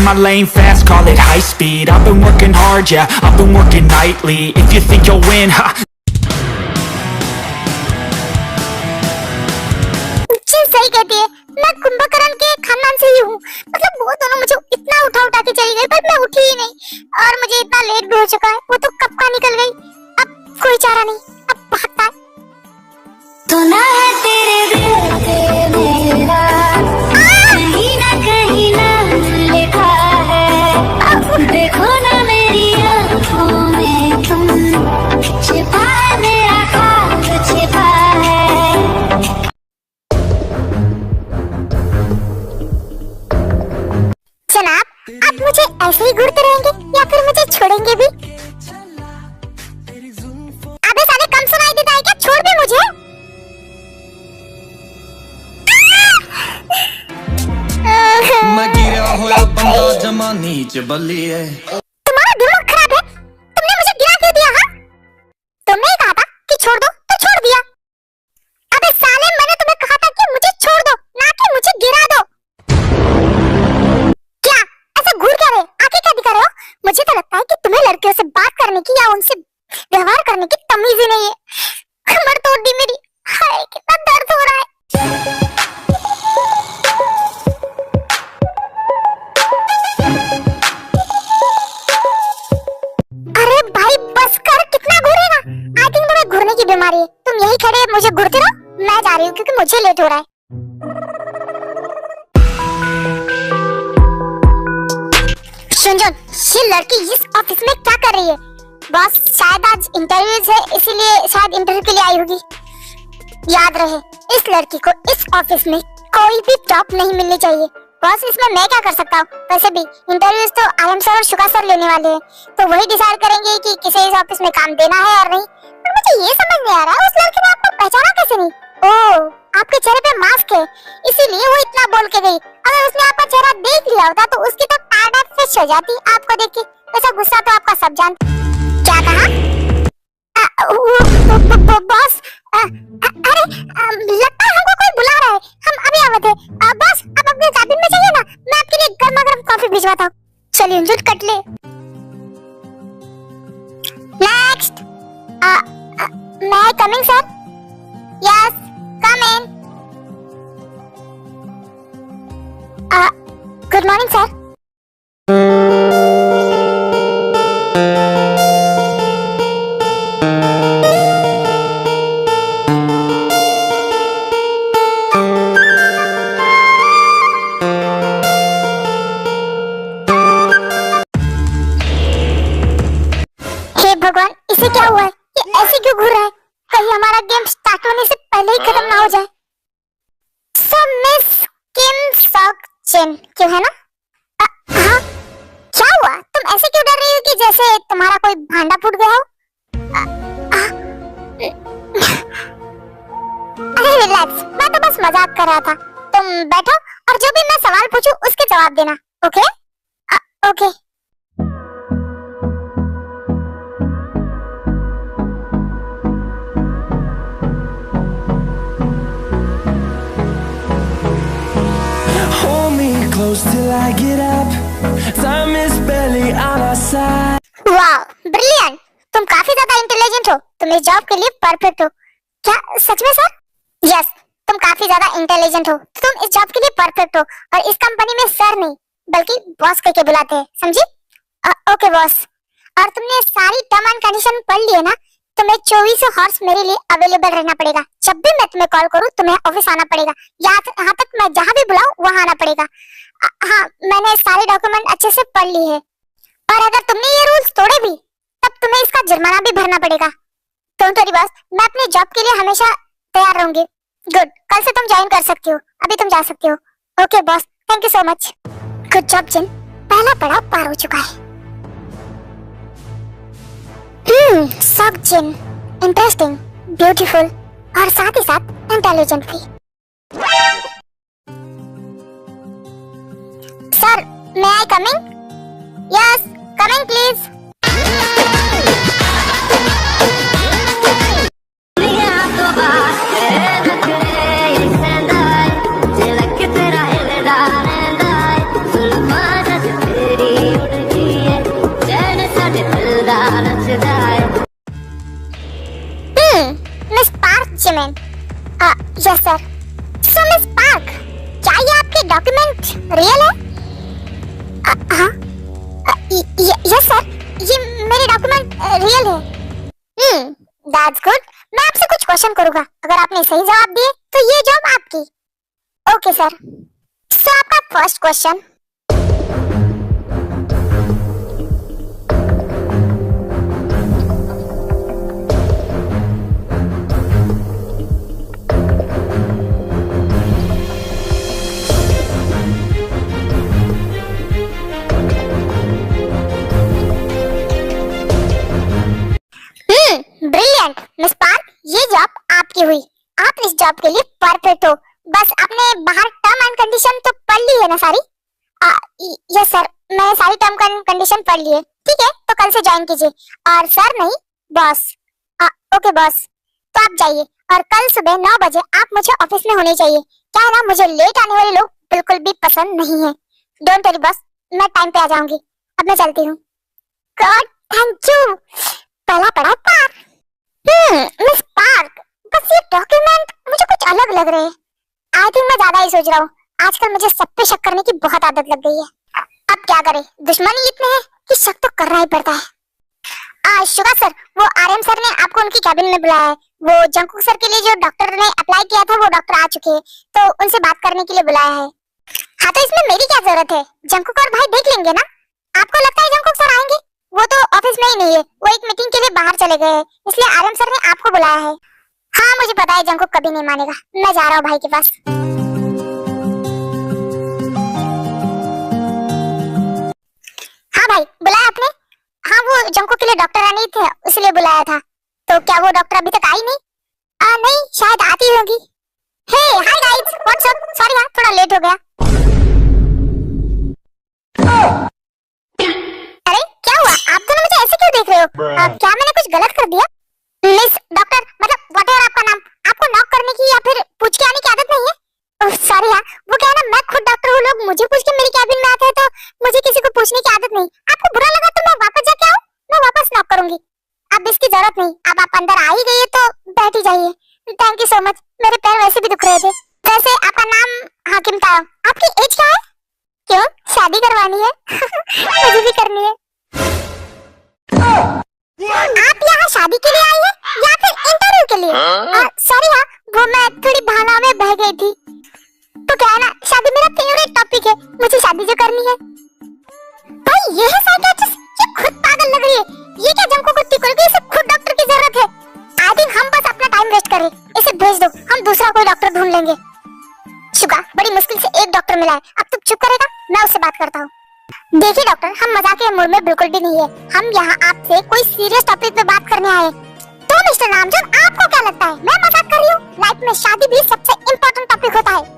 my lane fast, call it high speed. I've been working hard, yeah, I've been working nightly. If you think you'll win, ha. सही कहती है, मैं कुंभकर्ण के खानदान से ही हूँ। मतलब वो दोनों मुझे इतना उठा के चली गई, पर मैं उठी ही नहीं और मुझे इतना लेट भी हो चुका है। वो तो कब का निकल गई, अब कोई चारा नहीं, अब भागता है। तो ना है तेरे दिल पे मेरा कहीं ना लिखा है, देखो ना मेरी आँखों में तुम, छिपा है मेरा ख्वाब छिपा है। जनाब, आप मुझे ऐसे ही घूरते रहेंगे या फिर मुझे छोड़ेंगे भी? अबे साले, कम सुनाई देता है क्या? छोड़ दे मुझे। मैं गिरा हुआ बंदा जमा नीच बल्लिए। तुम्हारा दिमाग खराब है, तुमने मुझे गिरा क्यों दिया? हाँ, तुमने ही कहा था कि छोड़ दो तो छोड़ दिया। अबे साले, मैंने तुम्हें कहा था कि मुझे छोड़ दो, ना कि मुझे गिरा दो। क्या ऐसा घूर क्या रहे, आंखें क्या दिखा रहे हो? मुझे तो लगता है कि तुम्हें लड़कियों से बात करने की या उनसे व्यवहार करने की तमीज ही नहीं है। कमर तोड़ दी मेरी, हाय कितना दर्द हो रहा है। अरे भाई बस कर, कितना घूरेगा? आई थिंक तुम्हें घूरने की बीमारी है। तुम यही खड़े मुझे घूरते रहो, मैं जा रही हूँ क्योंकि मुझे लेट हो रहा है। सुन, ये लड़की इस ऑफिस में क्या कर रही है? बॉस शायद आज इंटरव्यूज है, इसीलिए शायद इंटरव्यू के लिए आई होगी। याद रहे, इस लड़की को इस ऑफिस में कोई भी जॉब नहीं मिलनी चाहिए। बॉस, इसमें मैं क्या कर सकता हूँ? वैसे भी इंटरव्यूज तो आलम सर और शुगा सर लेने वाले हैं, तो वही डिसाइड करेंगे कि किसे इस ऑफिस में काम देना है और नहीं। पर मुझे ये समझ नहीं आ रहा है, उस लड़की ने आपको पहचाना कैसे नहीं? ओह, आपके चेहरे पे मास्क है, इसीलिए वो इतना बोल के गई। अगर उसने आपका चेहरा देख लिया होता तो उसकी तो टाटा फिश हो जाती आपको देख के। वैसा गुस्सा तो आपका सब जानते। क्या कहा? बॉस, अरे लगता है हमको कोई बुला रहा है, हम अभी आते हैं। बॉस, आप अपने कैबिन में जाइए ना, मैं आपके लिए गर्मा गर्म कॉफी भिजवाता हूँ। चलिए झुट कट ले। नेक्स्ट, मैं coming sir? Yes, come in. Good morning sir. भगवान, इसे क्या हुआ है? ये ऐसे क्यों घूर रहा है? कहीं हमारा गेम स्टार्ट होने से पहले ही खत्म ना हो जाए। सब मिस किम सॉक चिन क्यों है ना? हाँ, क्या हुआ? तुम ऐसे क्यों डर रही हो कि जैसे तुम्हारा कोई भांडा फूट गया हो? अरे रिलैक्स, मैं तो बस मजाक कर रहा था। तुम बैठो और जो भी मैं सवाल पूछूं उसके जवाब देना, okay? Okay. Close till I get up, time is barely on our side. वाह, ब्रिलियंट! तुम काफी ज्यादा इंटेलिजेंट हो, तुम इस जॉब के लिए परफेक्ट हो। क्या सच में सर? यस, तुम काफी ज्यादा इंटेलिजेंट हो, तुम इस जॉब के लिए परफेक्ट हो। और इस कंपनी में सर नहीं बल्कि बॉस कह के बुलाते हैं, समझी? Okay boss. और तुमने सारी टर्म एंड कंडीशन पढ़ ली है ना? तुम्हें 24 हॉर्स मेरे लिए अवेलेबल रहना पड़ेगा। जब भी मैं तुम्हें कॉल करूं तुम्हें ऑफिस आना पड़ेगा, यहाँ तक मैं जहाँ भी बुलाऊं वहाँ आना पड़ेगा। हाँ, मैंने सारे डॉक्यूमेंट अच्छे से पढ़ ली है। और अगर तुमने ये रूल्स तोड़े भी तब तुम्हें इसका जुर्माना भी भरना पड़ेगा। डोंट वरी बॉस, मैं अपने जॉब के लिए हमेशा तैयार रहूंगी। गुड, कल से तुम ज्वाइन कर सकती हो, अभी तुम जा सकती हो। Okay boss, thank you so much. Good job Jin, पहला पड़ाव पार हो चुका है। सब जिन इंटरेस्टिंग, ब्यूटीफुल और साथ ही साथ इंटेलिजेंट भी। Sir, may I coming? Yes, coming please. Document real है? हाँ, यस सर, ये मेरे डॉक्यूमेंट रियल है। That's good. मैं आपसे कुछ क्वेश्चन करूंगा, अगर आपने सही जवाब दिए तो ये जॉब आपकी। Okay sir. सो आपका first question, brilliant miss Park, ये जॉब आपकी हुई। आप इस जॉब के लिए परफेक्ट हो। बस आपने बाहर टर्म एंड कंडीशन तो पढ़ ली है ना सारी? यस सर, मैंने सारी टर्म एंड कंडीशन पढ़ ली है। ठीक है, तो कल से ज्वाइन कीजिए। और सर नहीं, बॉस। ओके बॉस, तो आप जाइए और कल सुबह 9 बजे आप मुझे ऑफिस में होने चाहिए। क्या है ना, मुझे लेट आने वाले लोग बिल्कुल भी पसंद नहीं है। डोंट वरी बॉस, मैं टाइम पे आ जाऊंगी। अब मैं चलती हूँ। God thank you. पहला पड़ा पार। मिस पार्क, बस ये डॉक्यूमेंट मुझे कुछ अलग लग रहे हैं। आई थिंक मैं ज्यादा ही सोच रहा हूँ। आजकल मुझे सब पे शक करने की बहुत आदत लग गई है। अब क्या करें, दुश्मनी इतने हैं कि शक तो करना ही पड़ता है। शुभा सर, वो आरएम सर ने आपको उनकी कैबिन में बुलाया है। वो जंकुक सर के लिए जो डॉक्टर ने अप्लाई किया था वो डॉक्टर आ चुके हैं, तो उनसे बात करने के लिए बुलाया है। हाँ, तो इसमें मेरी क्या जरूरत है? जंकुक और भाई देख लेंगे ना। आपको लगता है जंकुक सर आएंगे? वो तो ऑफिस में ही नहीं है, वो एक मीटिंग के लिए बाहर चले गए हैं, इसलिए आरएम सर ने आपको बुलाया है। हाँ मुझे पता है जंकुक कभी नहीं मानेगा। मैं जा रहा हूँ भाई के पास। हाँ भाई, बुलाया आपने? हाँ, वो जंकुक के लिए डॉक्टर आने थे, इसलिए बुलाया था। तो क्या वो डॉक्टर अभी तक आई नहीं? नहीं, शायद आती होगी। Hey hi guys, what's up? Sorry यार, थोड़ा लेट हो गया। अरे क्या हुआ, आप दोनों मुझे ऐसे क्यों देख रहे हो? क्या मैंने कुछ गलत कर दिया? मिस डॉक्टर, मतलब व्हाटएवर आपका नाम, आपको नॉक करने की या फिर पूछ के आने की आदत नहीं है? सॉरी यार, वो क्या है ना, मैं खुद डॉक्टर हूँ, लोग मुझे पूछ के मेरी कैबिन में आते हैं, तो मुझे किसी को पूछने की आदत नहीं। आपको बुरा लगा तो मैं वापस जाके आऊँ? मैं वापस नॉक करूंगी। अब इसकी जरूरत नहीं, अब आप अंदर आ ही गई है तो बैठ ही जाइए। थैंक यू सो मच, मेरे पैर वैसे भी दुख रहे थे। वैसे आपका नाम हाकिम था, आपकी एज क्या है? क्यों, शादी करवानी है? मुझे भी करनी है। आप यहाँ शादी के लिए आई है या फिर इंटरव्यू के लिए? सॉरी यार, वो मैं थोड़ी भावना में बह गई थी। तो क्या है ना, शादी मेरा फेवरेट टॉपिक है, मुझे शादी जो करनी है। भाई ये है साइकियाट्रिस्ट, ये खुद पागल लग रही है। ये क्या जंको कुत्ती खुल गई, इसे खुद डॉक्टर की जरूरत है। आई थिंक हम बस अपना टाइम वेस्ट करें, इसे भेज दो, हम दूसरा कोई डॉक्टर ढूंढ लेंगे। शुक्र, बड़ी मुश्किल से एक डॉक्टर मिला है, अब तुम चुप करेगा, मैं उससे बात करता हूँ। देखिए डॉक्टर, हम मजाक के मूड में बिल्कुल भी नहीं है, हम यहाँ आपसे कोई सीरियस टॉपिक पे बात करने आए। तो मिस्टर नामजन, आपको क्या लगता है मैं मजाक कर रही हूँ? लाइफ में शादी भी सबसे इम्पोर्टेंट टॉपिक होता है।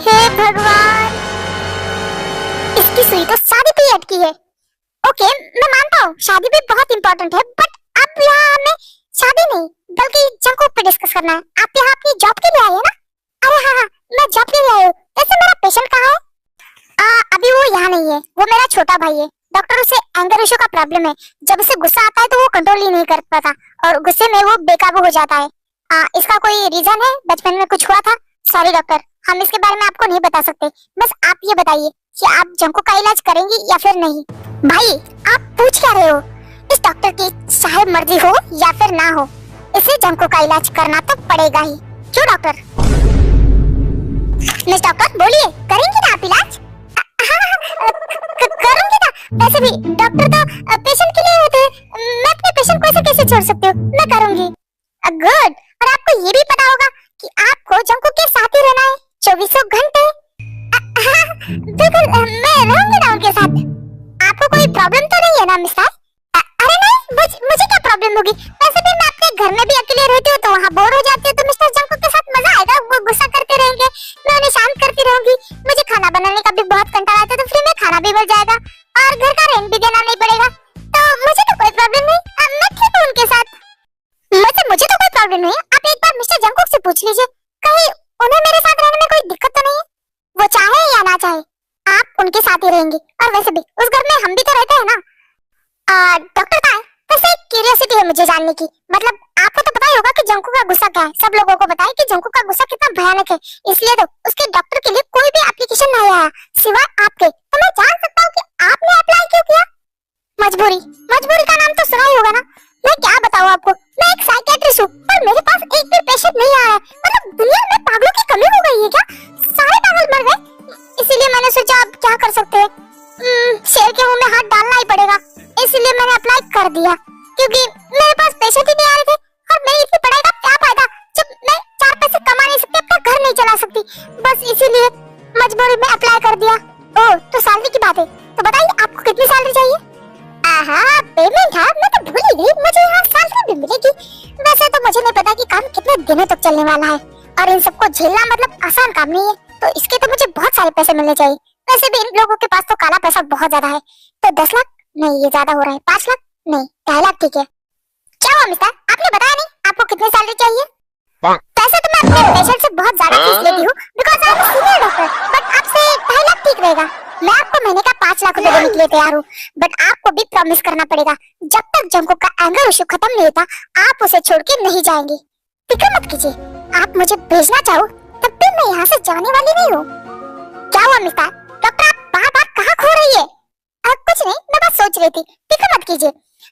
हे भगवान, इसकी सुई तो शादी पे अटकी है। ओके, मैं मानता हूँ शादी भी बहुत इम्पोर्टेंट है, बट अब यहाँ हमें शादी नहीं बल्कि जंकुक पे डिस्कस करना है। आप यहाँ अपनी जॉब के लिए आए हैं ना? अरे हाँ, मैं जॉब के लिए आई हूँ। वैसे मेरा पेशेंट कहाँ है? अभी वो यहाँ नहीं है, वो मेरा छोटा भाई है। डॉक्टर, उसे एंगर इशू का प्रॉब्लम है। जब उसे गुस्सा आता है तो वो कंट्रोल ही नहीं कर पाता और गुस्से में वो बेकाबू हो जाता है। इसका कोई रीजन है? बचपन में कुछ हुआ था? सॉरी डॉक्टर, हम इसके बारे में आपको नहीं बता सकते। बस आप ये बताइए कि आप जंको का इलाज करेंगी या फिर नहीं। भाई आप पूछ क्या रहे हो? इस डॉक्टर की चाहे मर्जी हो या फिर ना हो, इसे जंको का इलाज करना तो पड़ेगा ही। क्यों डॉक्टर? मिस डॉक्टर बोलिए, करेंगी ना आप इलाज? करूंगी ना। वैसे भी डॉक्टर तो पेशेंट के लिए होते हैं, मैं अपने पेशेंट को ऐसे कैसे छोड़ सकती हूँ? मैं करूंगी। गुड। और आपको ये भी पता होगा कि आपको जंको के साथ ही रहना है 24 घंटे। बिल्कुल, मैं रहूंगी ना उनके साथ। आपको कोई प्रॉब्लम तो नहीं है ना मिस्टर? अरे नहीं, मुझे क्या प्रॉब्लम होगी? वैसे भी मैं अपने घर में भी अकेले रहती हूँ तो वहाँ बोर हो जाती हूँ, तो मिस्टर जंको के साथ मजा आएगा। वो गुस्सा करते रहेंगे, मैं उन्हें शांत करती रहूंगी। मुझे खाना बनाने का भी बहुत कंटाला आता है, तो फ्री में खाना भी मिल जाएगा और घर का रेंट भी देना नहीं पड़ेगा। तो मुझे तो कोई प्रॉब्लम नहीं, मैं ठीक हूँ उनके साथ। मुझे तो कोई प्रॉब्लम नहीं। आप एक बार मिस्टर जंकुक से पूछ लीजिए, कहीं उन्हें मेरे साथ रहने में कोई दिक्कत तो नहीं है? वो चाहे या ना चाहे, आप उनके साथ ही रहेंगी। और वैसे भी उस घर में हम भी तो रहते हैं ना। डॉक्टर का है, वैसे एक क्यूरियोसिटी है मुझे जानने की। मतलब आपको तो पता ही होगा कि जंकू का गुस्सा क्या है। सब लोगों को बताया कि जंकू का गुस्सा कितना भयानक है, इसलिए तो उसके डॉक्टर के लिए कोई भी एप्लीकेशन नहीं आया सिवाय आपके। तो मैं जान सकता हूँ कि आपने अप्लाई क्यों किया? मजबूरी। मजबूरी का नाम तो सुना ही होगा ना। मैं क्या बताऊँ आपको, मैं एक साइकियाट्रिस्ट हूँ और मेरे पास एक भी पेशेंट नहीं आया है। मतलब दुनिया में पागलों की कमी हो गई है क्या? सारे पागल मर गए। इसीलिए मैंने सोचा अब क्या कर सकते हैं, शेर के मुंह में हाथ डालना ही पड़ेगा। इसलिए मैंने अप्लाई कर दिया क्योंकि मेरे पास पेशेंट ही नहीं आ रहे थे और मेरी इतनी पढ़ाई का क्या फायदा जब मैं 4 पैसे कमा नहीं सकती, अपना घर नहीं चला सकती। बस इसीलिए मजबूरी में अप्लाई कर दिया। ओह, तो सैलरी की बात है, तो बताइए आपको कितनी सैलरी चाहिए? आहा, पेमेंट है, मैं तो भूल ही गई, मुझे यहाँ सैलरी भी मिलेगी। वैसे तो मुझे नहीं पता कि काम कितने दिनों तक चलने वाला है और इन सबको झेलना मतलब आसान काम नहीं है, तो इसके तो मुझे बहुत सारे पैसे मिलने चाहिए। वैसे भी इन लोगों के पास तो काला पैसा बहुत ज्यादा है, तो 10 लाख नहीं, ये ज्यादा हो रहा है। 5 लाख नहीं, 2.5 लाख ठीक है। क्या हुआ मिस्टर, आपने बताया नहीं आपको कितनी सैलरी चाहिए? वैसे तो मैं अपने पेशेंट से बहुत ज्यादा फीस लेती हूँ because I am senior doctor, but आपसे 2.5 लाख ठीक रहेगा। मैं आपको महीने का 5 लाख रुपए देने के लिए तैयार हूँ, बट आपको भी प्रॉमिस करना पड़ेगा जब तक जंकू का एंगर इशू खत्म नहीं होता आप उसे छोड़ के नहीं जाएंगे। फिक्र मत कीजिए, आप मुझे भेजना चाहो तब भी मैं यहाँ से जाने वाली नहीं हूँ। क्या हुआ मिस्टर डॉक्टर, आप बार बार कहाँ खो रही है? कुछ नहीं, मैं बस सोच रही थी। फिक्र मत कीजिए,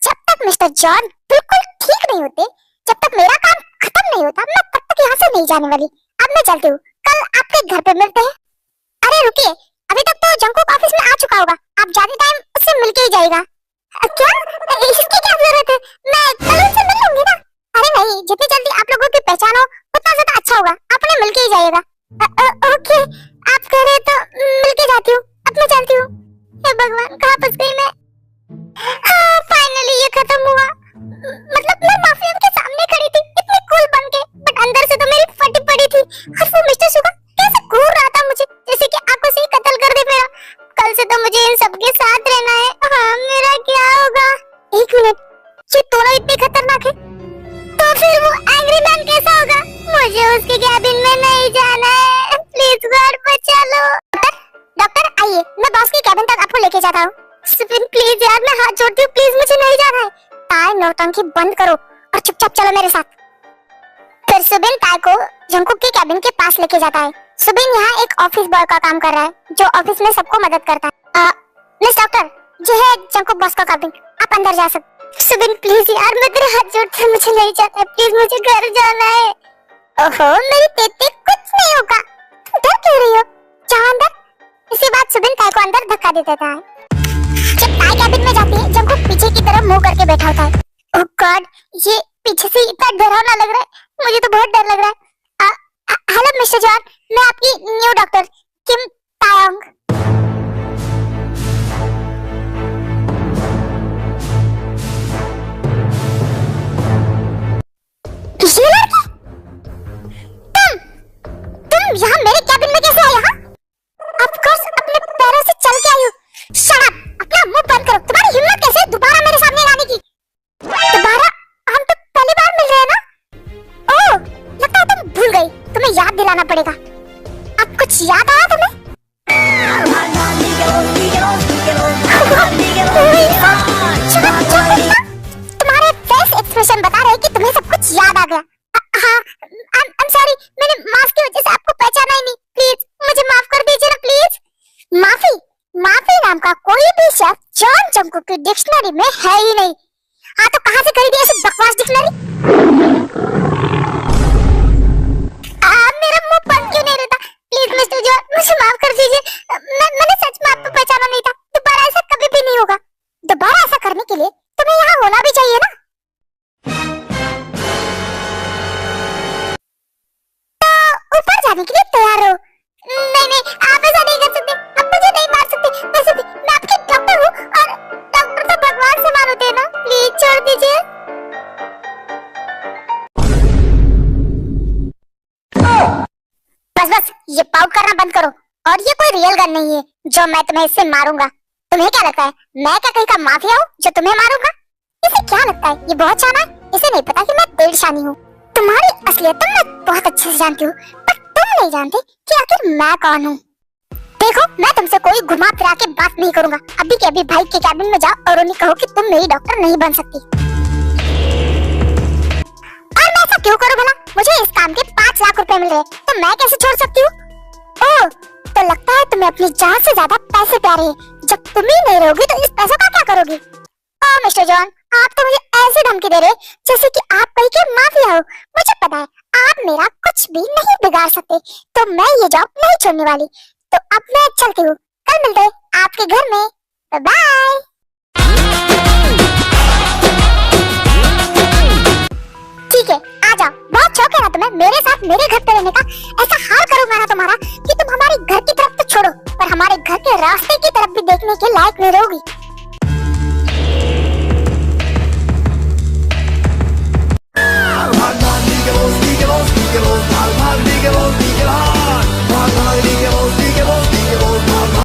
जब तक मिस्टर जॉन बिल्कुल ठीक नहीं होते, जब तक मेरा काम खत्म नहीं होता, मैं तब तक यहाँ से नहीं जाने वाली। अब मैं चलती हूँ, कल आपके घर पे मिलते हैं। अरे रुकिए, अभी तक तो जंकू ऑफिस में आ चुका होगा, आप जाते टाइम उससे मिलके ही जाएगा। क्या? इसकी क्या जरूरत है, मैं कल उनसे मिल लूंगी ना। अरे नहीं, जितनी जल्दी आप लोगों की पहचान हो उतना ज्यादा अच्छा होगा, आपने मिलके ही जाएगा। ओके, आप कह रहे तो मिलके जाती हूँ। अब मैं चलती हूँ। हे भगवान, कहाँ फंस गई मैं? फाइनली ये खत्म हुआ। मतलब मैं माफिया के सामने खड़ी थी इतनी कूल बन के, बट अंदर से तो मेरी फटी पड़ी थी। और वो मिस्टर सुगा कैसे घूर रहा था मुझे जैसे कि आंखों से ही कत्ल कर दे मेरा। कल से तो मुझे इन सबके साथ रहना है। हाँ, मेरा क्या होगा? एक मिनट, ये दोनों इतने खतरनाक है, तो फिर वो एंग्री मैन कैसा होगा? मुझे उसके कैबिन में नहीं जाना है, प्लीज गॉड बचा लो। डॉक्टर आइए, मैं बॉस के कैबिन तक आपको लेके जाता हूँ। सुबिन प्लीज यार, मैं हाथ जोड़ती हूँ, प्लीज मुझे नहीं जाना है। ताई नौटंकी बंद करो और चुपचाप चलो मेरे साथ। फिर सुबिन ताई को जंकू के कैबिन के पास लेके जाता है। सुबिन यहाँ एक ऑफिस बॉय का काम कर रहा है जो ऑफिस में सबको मदद करता है। मिस डॉक्टर, ये है जंकू बॉस का कैबिन, आप अंदर जा सकते। सुबिन प्लीज यार, मैं तेरे हाथ जोड़ती हूँ, मुझे नहीं जाना है, प्लीज मुझे घर जाना है। ओहो मेरी तेते, कुछ नहीं होगा, तुम डर क्यों रही हो? जाओ अंदर। इसी बात सुबिन ताई को अंदर धक्का दे देता है। जब ताई कैबिन में जाती है, जंकू पीछे की तरफ मुंह करके बैठा होता है। ओह गॉड, ये पीछे से इतना डरावना लग रहा है, मुझे तो बहुत डर लग रहा है। हेलो मिस्टर जॉन, मैं आपकी न्यू डॉक्टर किम तायोंग। ये लड़की, तुम यहाँ मेरे कैबिन में कैसे आई? ऑफ कोर्स अपने पैरों से चल के आई हो। शट अप, अपना मुंह बंद करो। तुम्हारी हिम्मत कैसे दोबारा मेरे सामने आने की? दोबारा? हम तो पहली बार मिल रहे हैं ना। ओह, लगता है तुम भूल गई, तुम्हें याद दिलाना पड़ेगा। अब कुछ याद आया तुम्हें? तुम्हारे फेस एक्सप्रेशन बता रहे हैं कि तुम्हें सब कुछ याद आ गया। हाँ, I'm sorry, मैंने मास्क की वजह से आपको पहचाना ही नहीं। प्लीज मुझे माफ कर दीजिए ना, प्लीज। माफी नाम का कोई भी शब्द जॉन जंकू की डिक्शनरी में है ही नहीं। हाँ, तो कहाँ से खरीदी ऐसी बकवास डिक्शनरी? मेरा मुंह बंद क्यों नहीं रहता? प्लीज मिस्टर जॉन, मुझे माफ कर दीजिए। मैंने सच में आपको पहचाना नहीं था। दोबारा ऐसा कभी भी नहीं होगा। दोबारा ऐसा करने के लिए तुम्हें यहाँ होना भी चाहिए ना। तो ऊपर जाने के लिए तैयार हो? नहीं, आप ऐसा नहीं कर सकते, आप मुझे नहीं मार सकते। वैसे भी मैं आपकी डॉक्टर हूँ और डॉक्टर तो भगवान से मान होते हैं ना। प्लीज छोड़ दीजिए। बस ये पाउट करना बंद करो। और ये कोई रियल गन नहीं है जो मैं तुम्हें इससे मारूंगा। तुम्हें क्या लगता है मैं क्या कहीं का माफिया हूँ जो तुम्हें मारूंगा? इसे क्या लगता है ये बहुत शाना है? इसे नहीं पता कि मैं तेलशानी हूँ। तुम्हारी असलियत तो मैं बहुत अच्छे से जानती हूँ, पर तुम नहीं जानते कि आखिर मैं कौन हूँ। देखो, मैं तुमसे कोई घुमा फिरा के बात नहीं करूंगा। अभी के अभी भाई के कैबिन में जाओ और उन्हें कहो कि तुम मेरी डॉक्टर नहीं बन सकती। और मैं करो भला, मुझे इस काम के 5 लाख रुपए मिल रहे, तो मैं कैसे छोड़ सकती हूँ? ओह, तो लगता है तुम्हें अपनी जान से ज्यादा पैसे प्यारे हैं। जब तुम ही नहीं रहोगी तो इस पैसों का क्या करोगी? ओह मिस्टर जॉन, आप तो मुझे ऐसी धमकी दे रहे जैसे कि आप कहीं के माफिया हो। मुझे पता है आप मेरा कुछ भी नहीं बिगाड़ सकते, तो मैं ये जॉब नहीं छोड़ने वाली। तो अब मैं चलती हूँ, कल मिलते हैं आपके घर में। बाय। ठीक है, आ जाओ। बहुत शौक है ना तुम्हें मेरे साथ मेरे घर पे रहने का? ऐसा हाल करूंगा ना तुम्हारा कि तुम हमारे घर की तरफ तो छोड़ो, पर हमारे घर के रास्ते की तरफ भी देखने के लायक नहीं रहोगी।